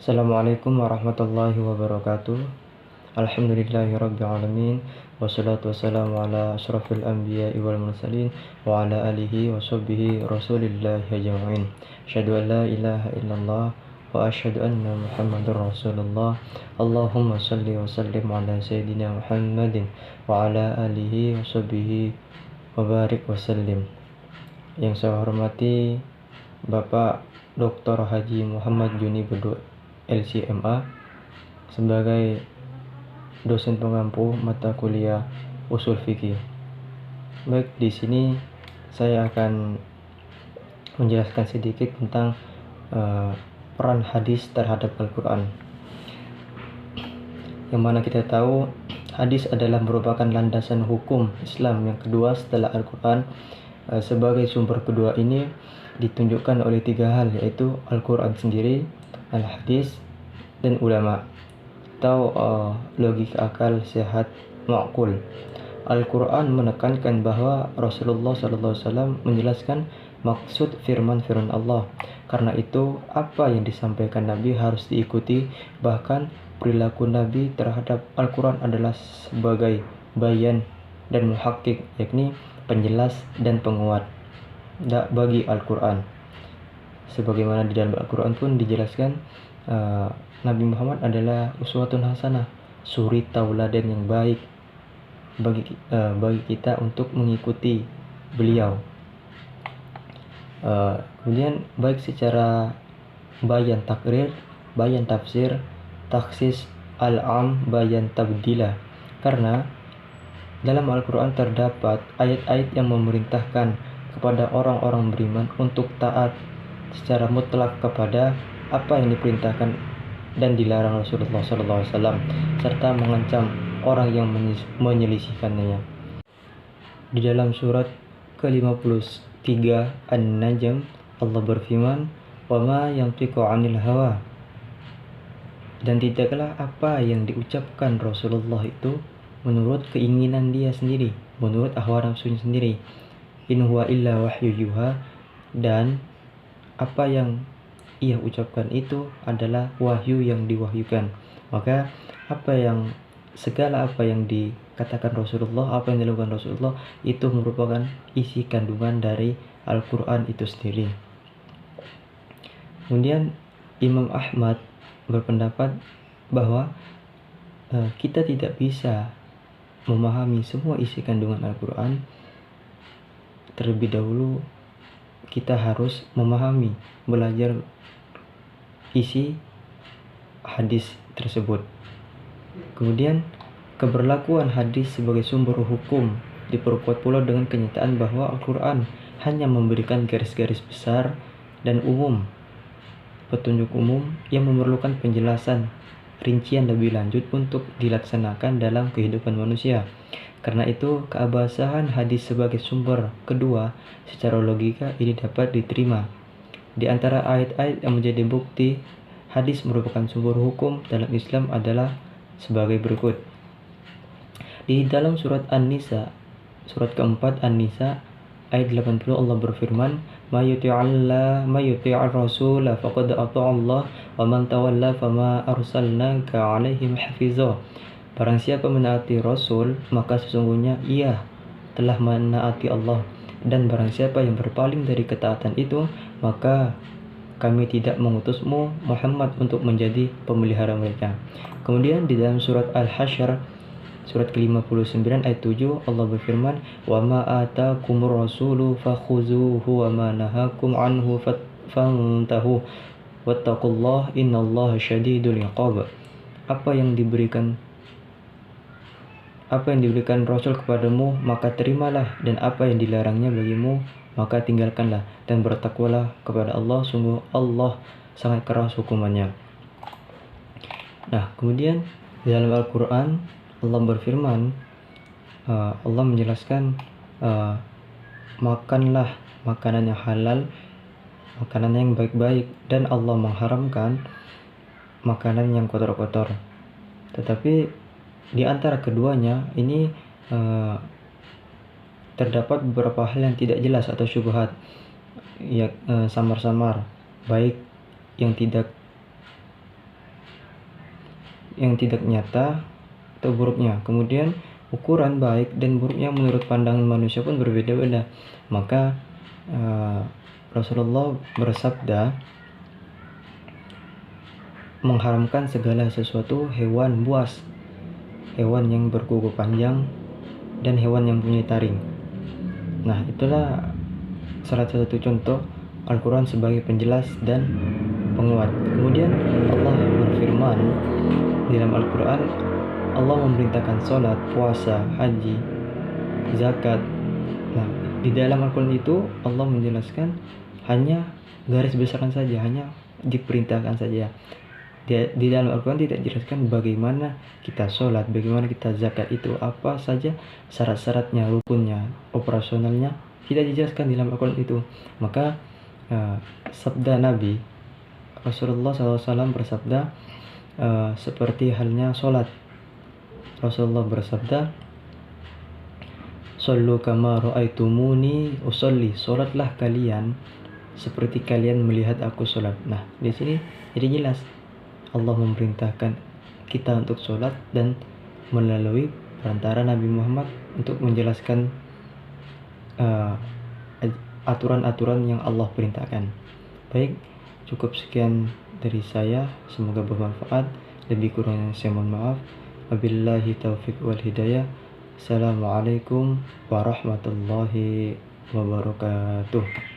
Assalamualaikum warahmatullahi wabarakatuh. Alhamdulillahirabbil alamin. Wassalatu wassalamu ala asyrafil anbiya'i wal mursalin wa ala alihi wa sahbihi rasulillahi ajma'in. Asyhadu an la ilaha illallah wa asyhadu anna Muhammadar Rasulullah. Allahumma shalli wa sallim ala sayyidina Muhammadin wa ala alihi wa sahbihi wa barik wa sallim. Yang saya hormati Bapak Dr. Haji Muhammad Juni Bedu LCMA sebagai dosen pengampu mata kuliah usul fikih. Baik, di sini saya akan menjelaskan sedikit tentang peran hadis terhadap Al-Quran. Yang mana kita tahu hadis adalah merupakan landasan hukum Islam yang kedua setelah Al-Quran. Sebagai sumber kedua ini ditunjukkan oleh tiga hal, yaitu Al-Quran sendiri, Al-Hadis, dan ulama atau logika akal sehat ma'qul. Al-Quran menekankan bahwa Rasulullah SAW menjelaskan maksud firman-firman Allah. Karena itu, apa yang disampaikan Nabi harus diikuti. Bahkan perilaku Nabi terhadap Al-Quran adalah sebagai bayan dan muhakkik, yakni penjelas dan penguat bagi Al-Quran. Sebagaimana di dalam Al-Quran pun dijelaskan, Nabi Muhammad adalah uswatun hasanah, suri tauladan yang baik bagi kita untuk mengikuti beliau. Kemudian baik secara bayan takrir, bayan tafsir, taksis al-am, bayan tabdilah. Karena dalam Al-Quran terdapat ayat-ayat yang memerintahkan kepada orang-orang beriman untuk taat secara mutlak kepada apa yang diperintahkan dan dilarang Rasulullah SAW, serta mengancam orang yang menyelisihkannya. Di dalam surat ke-53 An-Najm, Allah berfirman, "Wa ma yantiqu 'anil hawa." Dan tidaklah apa yang diucapkan Rasulullah itu menurut keinginan dia sendiri, menurut hawa nafsunya sendiri. In huwa illa wahyu yuha, dan apa yang ia ucapkan itu adalah wahyu yang diwahyukan. Maka segala apa yang dikatakan Rasulullah, apa yang dilakukan Rasulullah, itu merupakan isi kandungan dari Al-Quran itu sendiri. Kemudian Imam Ahmad berpendapat bahwa kita tidak bisa memahami semua isi kandungan Al-Quran. Terlebih dahulu kita harus memahami, belajar isi hadis tersebut. Kemudian keberlakuan hadis sebagai sumber hukum diperkuat pula dengan kenyataan bahwa Al-Quran hanya memberikan garis-garis besar dan umum, petunjuk umum yang memerlukan penjelasan rincian lebih lanjut untuk dilaksanakan dalam kehidupan manusia. Karena itu, keabsahan hadis sebagai sumber kedua secara logika ini dapat diterima. Di antara ayat-ayat yang menjadi bukti hadis merupakan sumber hukum dalam Islam adalah sebagai berikut. Di dalam surat An-Nisa, surat keempat An-Nisa ayat 80, Allah berfirman, "Ma yuti'ir rasul faqad ata'allah wa man tawalla fama arsalnaka 'alaihim hafizah." Barang siapa menaati Rasul, maka sesungguhnya ia telah menaati Allah. Dan barang siapa yang berpaling dari ketaatan itu, maka kami tidak mengutusmu Muhammad untuk menjadi pemelihara mereka. Kemudian di dalam surat Al-Hasyr, surat ke-59 ayat 7, Allah berfirman, "Wa ma atakumur rasulu fakhuzuhu wa ma nahakum anhu fantahu wattaqullaha innallaha syadidul iqab." Apa yang diberikan Rasul kepadamu, maka terimalah, dan apa yang dilarangnya bagimu, maka tinggalkanlah, dan bertakwalah kepada Allah, sungguh Allah sangat keras hukumannya. Nah, kemudian di dalam Al-Quran Allah berfirman, Allah menjelaskan, makanlah makanan yang halal, makanan yang baik-baik, dan Allah mengharamkan makanan yang kotor-kotor. Tetapi di antara keduanya ini terdapat beberapa hal yang tidak jelas atau syubhat, samar-samar, baik yang tidak yang tidak nyata atau buruknya. Kemudian ukuran baik dan buruknya menurut pandangan manusia pun berbeda-beda. Maka Rasulullah bersabda mengharamkan segala sesuatu hewan buas, hewan yang berkuku panjang, dan hewan yang punya taring. Nah, itulah salah satu contoh Al-Quran sebagai penjelas dan penguat. Kemudian Allah berfirman di dalam Al-Quran, Allah memerintahkan sholat, puasa, haji, zakat. Nah, di dalam Al-Quran itu Allah menjelaskan hanya garis besaran saja, hanya diperintahkan saja. Di dalam Al-Quran tidak dijelaskan bagaimana kita sholat, bagaimana kita zakat, itu apa saja syarat-syaratnya, rukunnya, operasionalnya, tidak dijelaskan di dalam Al-Quran itu. Maka sabda Nabi Rasulullah SAW bersabda seperti halnya sholat. Rasulullah bersabda, "Shollu kama ra'aitumuni usolli." Sholatlah kalian seperti kalian melihat aku sholat. Nah, di sini jadi jelas Allah memerintahkan kita untuk sholat dan melalui perantara Nabi Muhammad untuk menjelaskan aturan-aturan yang Allah perintahkan. Baik, cukup sekian dari saya. Semoga bermanfaat. Lebih kurangnya saya mohon maaf. Wabillahi taufiq wal hidayah. Assalamualaikum warahmatullahi wabarakatuh.